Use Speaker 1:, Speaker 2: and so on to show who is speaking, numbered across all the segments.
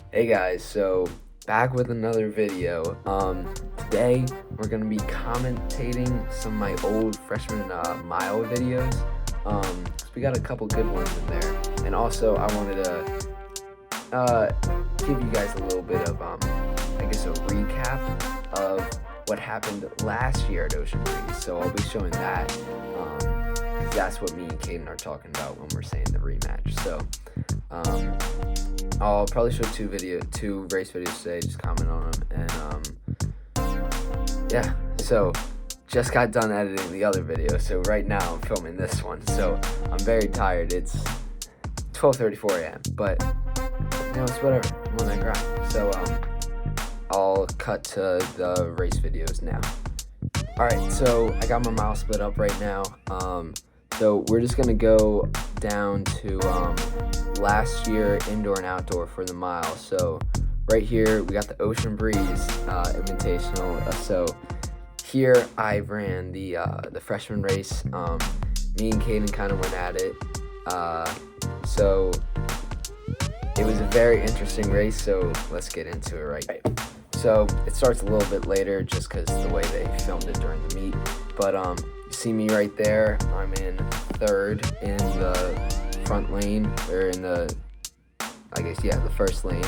Speaker 1: Hey guys, so back with another video. Today we're gonna be commentating some of my old freshman mile videos. 'Cause we got a couple good ones in there, and also I wanted to give you guys a little bit of I guess a recap of what happened last year at Ocean Breeze. So I'll be showing that, 'cause that's what me and Caden are talking about when we're saying the rematch. So I'll probably show two race videos today, just comment on them, and yeah, so just got done editing the other video, so right now I'm filming this one, so I'm very tired. It's 12:34 a.m., but it's whatever, I'm on that grind. So I'll cut to the race videos now. Alright, so I got my mile split up right now. So we're just gonna go down to last year indoor and outdoor for the mile. So right here we got the Ocean Breeze Invitational. So here I ran the freshman race. Me and Caden kind of went at it. So it was a very interesting race. So let's get into it right. So it starts a little bit later just because the way they filmed it during the meet. But you see me right there. I'm in third in the front lane, or in the, the first lane.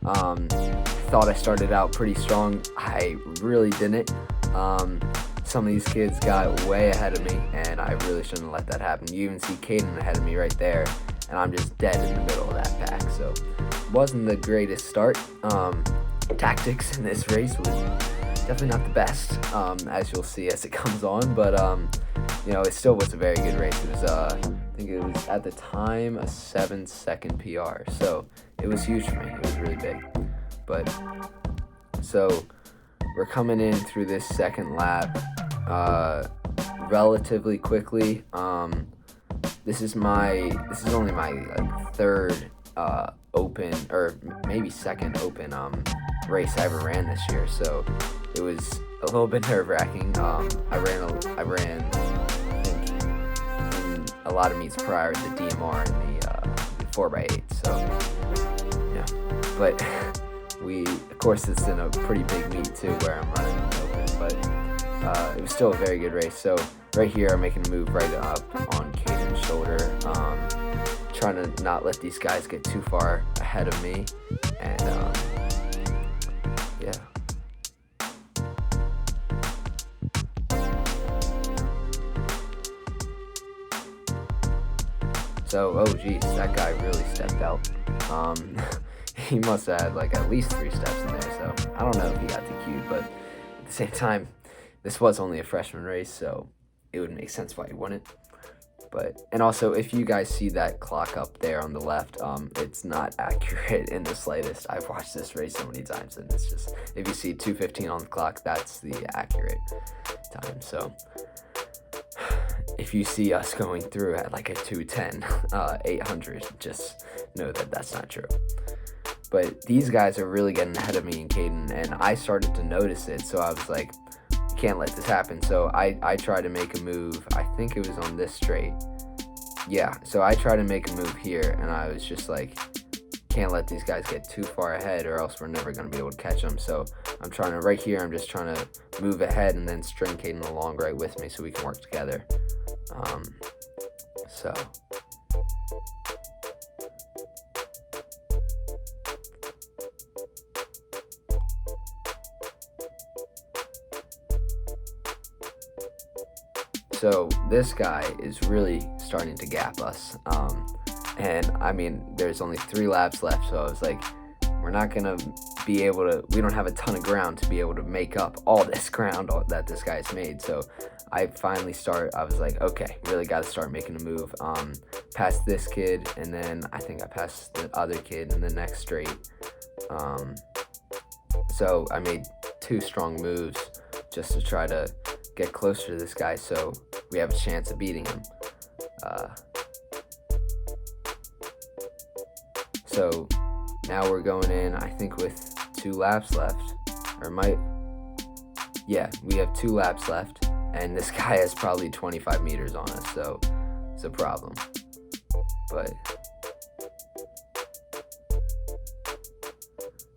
Speaker 1: Thought I started out pretty strong. I really didn't. Some of these kids got way ahead of me, and I really shouldn't let that happen. You even see Caden ahead of me right there, and I'm just dead in the middle of that pack. So wasn't the greatest start. Tactics in this race was definitely not the best, as you'll see as it comes on, but it still was a very good race. It was I think it was at the time a 7-second PR, so it was huge for me. It was really big. But so we're coming in through this second lap relatively quickly. This is only my third open, or maybe second open race I ever ran this year, so it was a little bit nerve-wracking. I ran I think in a lot of meets prior to the DMR and the 4x8, so yeah. But of course it's in a pretty big meet too, where I'm running in the open, but it was still a very good race. So right here I'm making a move right up on Caden's shoulder, trying to not let these guys get too far ahead of me, and yeah. So, oh geez, that guy really stepped out. He must have had like at least 3 steps in there, so I don't know if he got DQ'd, but at the same time, this was only a freshman race, so it would make sense why he wouldn't. And also, if you guys see that clock up there on the left, it's not accurate in the slightest. I've watched this race so many times, and it's just, if you see 2:15 on the clock, that's the accurate time. So if you see us going through at like a 2:10, 800, just know that that's not true. But these guys are really getting ahead of me and Caden, and I started to notice it, so I was like, can't let this happen. So I tried to make a move. I think it was on this straight. Yeah, so I tried to make a move here, and I was just like, can't let these guys get too far ahead, or else we're never going to be able to catch them. So I'm just trying to move ahead and then string Caden along right with me so we can work together. So this guy is really starting to gap us. And I mean, there's only 3 laps left, so I was like, we're not gonna be able to, we don't have a ton of ground to be able to make up all this ground that this guy's made. So I was like, okay, really got to start making a move. Past this kid, and then I think I passed the other kid in the next straight. So I made 2 strong moves just to try to get closer to this guy so we have a chance of beating him. So now we're going in, I think, with 2 laps left, we have 2 laps left, and this guy has probably 25 meters on us, so it's a problem. But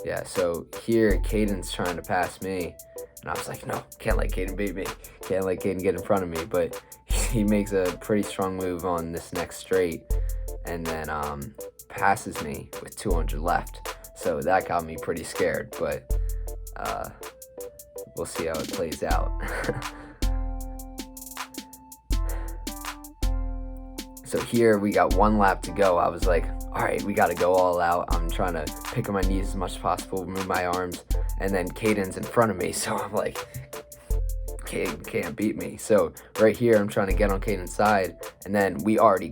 Speaker 1: Yeah, so here Caden's trying to pass me, and I was like, no, can't let Caden beat me. Can't let Caden get in front of me. But he makes a pretty strong move on this next straight, and then passes me with 200 left. So that got me pretty scared, but we'll see how it plays out. So here we got 1 lap to go. I was like, all right, we got to go all out. I'm trying to pick up my knees as much as possible, move my arms, and then Caden's in front of me. So I'm like, Caden can't beat me. So right here, I'm trying to get on Caden's side, and then we already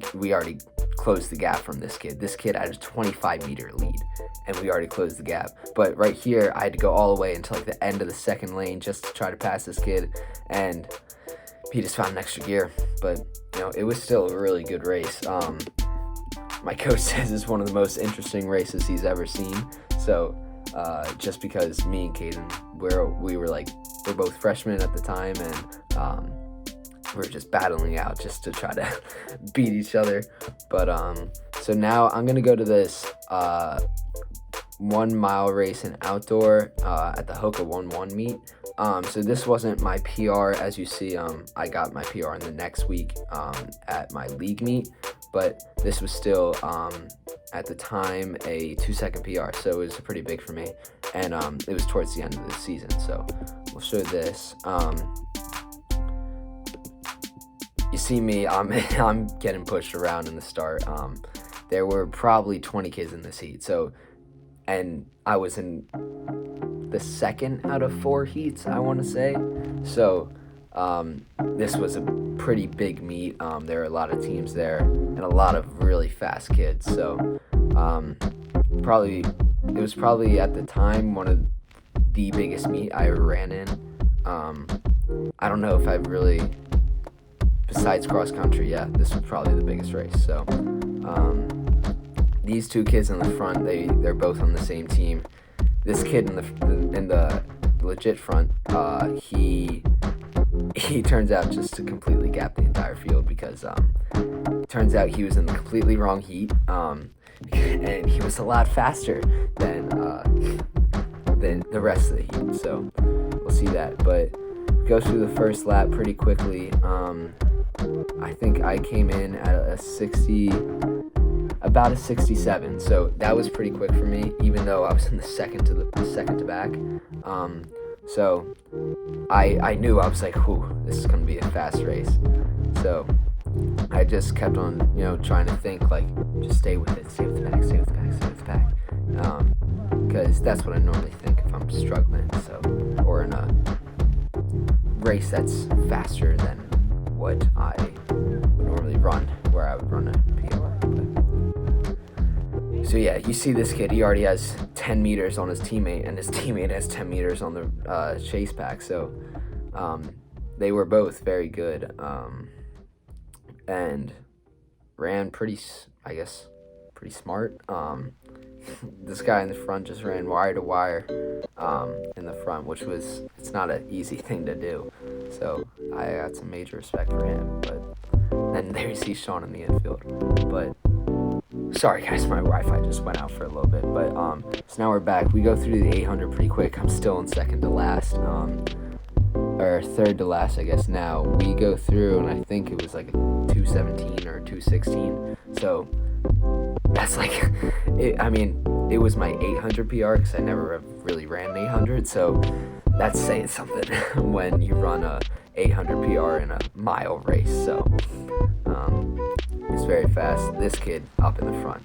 Speaker 1: closed the gap from this kid. This kid had a 25-meter lead, and we already closed the gap. But right here, I had to go all the way until like the end of the second lane just to try to pass this kid, and he just found an extra gear. But it was still a really good race. My coach says it's one of the most interesting races he's ever seen. So just because me and Caden, we're both freshmen at the time, and we're just battling out just to try to beat each other. But so now I'm gonna go to this 1 mile race in outdoor at the Hoka 1-1 meet. So this wasn't my PR. As you see, I got my PR in the next week at my league meet, but this was still at the time a 2-second PR, so it was pretty big for me, and it was towards the end of the season. So we'll show this. You see me, I'm getting pushed around in the start. There were probably 20 kids in this heat, and I was in the second out of 4 heats, I want to say. So this was a pretty big meet. There were a lot of teams there and a lot of really fast kids. So it was probably at the time one of the biggest meet I ever ran in. I don't know if I've really, besides cross country, this was probably the biggest race. So these 2 kids in the front, they're both on the same team. This kid in the legit front, he turns out just to completely gap the entire field, because turns out he was in the completely wrong heat, and he was a lot faster than the rest of the heat. So we'll see that. But go through the first lap pretty quickly. I think I came in at about a 67, so that was pretty quick for me, even though I was in the second to back. So I knew, I was like, this is gonna be a fast race. So I just kept on, trying to think, like, just stay with it, stay with the back, because that's what I normally think if I'm struggling. So, or in a race that's faster than what I would normally run, where I would run a PR. So yeah, you see this kid, he already has 10 meters on his teammate, and his teammate has 10 meters on the chase pack. So they were both very good, and ran pretty smart. This guy in the front just ran wire to wire in the front, which it's not an easy thing to do. So I got some major respect for him. But then there you see Sean in the infield. But sorry guys, my Wi-Fi just went out for a little bit. But so now we're back. We go through the 800 pretty quick. I'm still in second to last, or third to last, I guess. Now we go through, and I think it was like a 217 or 216. So that's like, it was my 800 PR, because I never really ran an 800. So that's saying something when you run a 800 PR in a mile race. So it's very fast. This kid up in the front,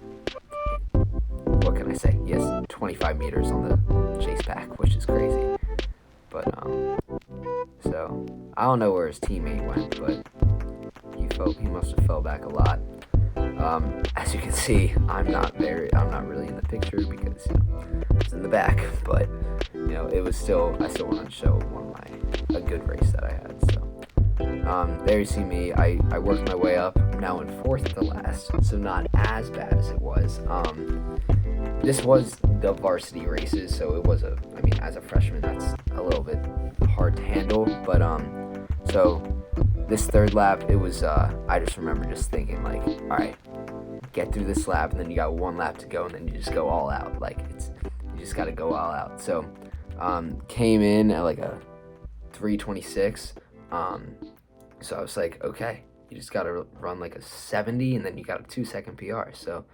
Speaker 1: what can I say? He has 25 meters on the chase pack, which is crazy. But so I don't know where his teammate went, but he must have fell back a lot. As you can see, I'm not really in the picture, because it's in the back. But I still wanted to show a good race that I had. So there you see me. I worked my way up. I'm now in fourth to last, so not as bad as it was. This was the varsity races, so it was as a freshman, that's a little bit hard to handle. But so this third lap, it was I just remember just thinking, like, all right, get through this lap, and then you got 1 lap to go, and then you just go all out. Like, you just got to go all out. So came in at like a 3:26. So I was like, okay, you just got to run like a 70, and then you got a 2-second PR. So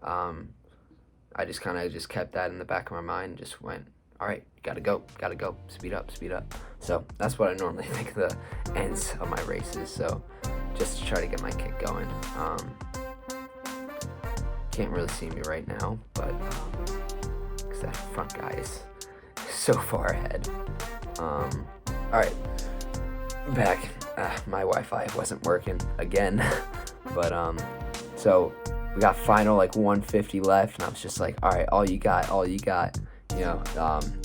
Speaker 1: I just kind of just kept that in the back of my mind and just went, all right, gotta go, speed up. So that's what I normally think of the ends of my races. So just to try to get my kick going. Can't really see me right now, but because that front guy is so far ahead. All right, back. My Wi-Fi wasn't working again, but so we got final like 150 left, and I was just like, all right, all you got. You know,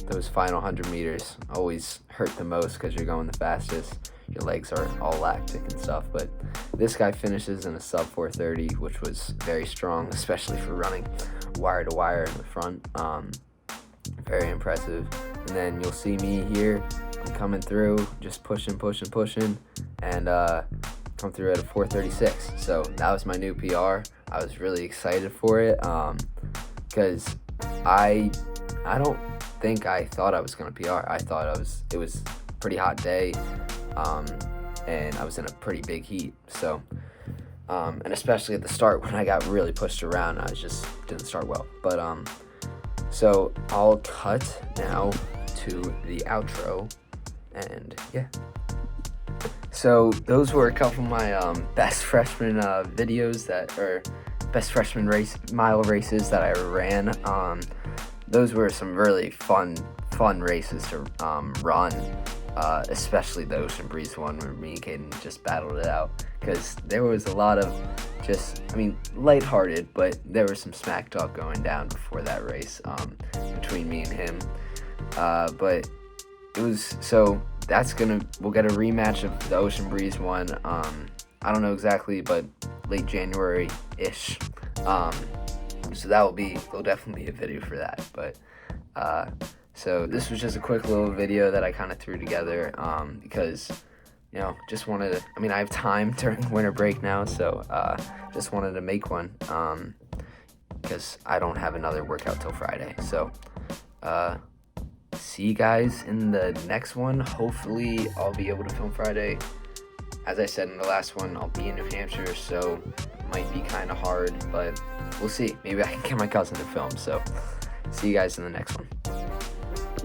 Speaker 1: those final 100 meters always hurt the most because you're going the fastest. Your legs are all lactic and stuff, but this guy finishes in a sub 4:30, which was very strong, especially for running wire to wire in the front. Very impressive. And then you'll see me here. I'm coming through, just pushing, and come through at a 4:36. So that was my new PR. I was really excited for it because I don't think I thought I was gonna PR. I thought it was a pretty hot day, and I was in a pretty big heat. So, and especially at the start when I got really pushed around, I just didn't start well. But so I'll cut now to the outro, and yeah. So those were a couple of my best freshman videos best freshman mile races that I ran. Those were some really fun races to run, especially the Ocean Breeze one where me and Caden just battled it out, because there was a lot of lighthearted, but there was some smack talk going down before that race between me and him. But it was, so we'll get a rematch of the Ocean Breeze one. I don't know exactly, but late January-ish. So there'll definitely be a video for that. But so this was just a quick little video that I kind of threw together because, you know, just wanted to, I have time during winter break now, so just wanted to make one because I don't have another workout till Friday. So see you guys in the next one. Hopefully I'll be able to film Friday. As I said in the last one, I'll be in New Hampshire, so it might be kind of hard, but we'll see. Maybe I can get my cousin to film. So see you guys in the next one.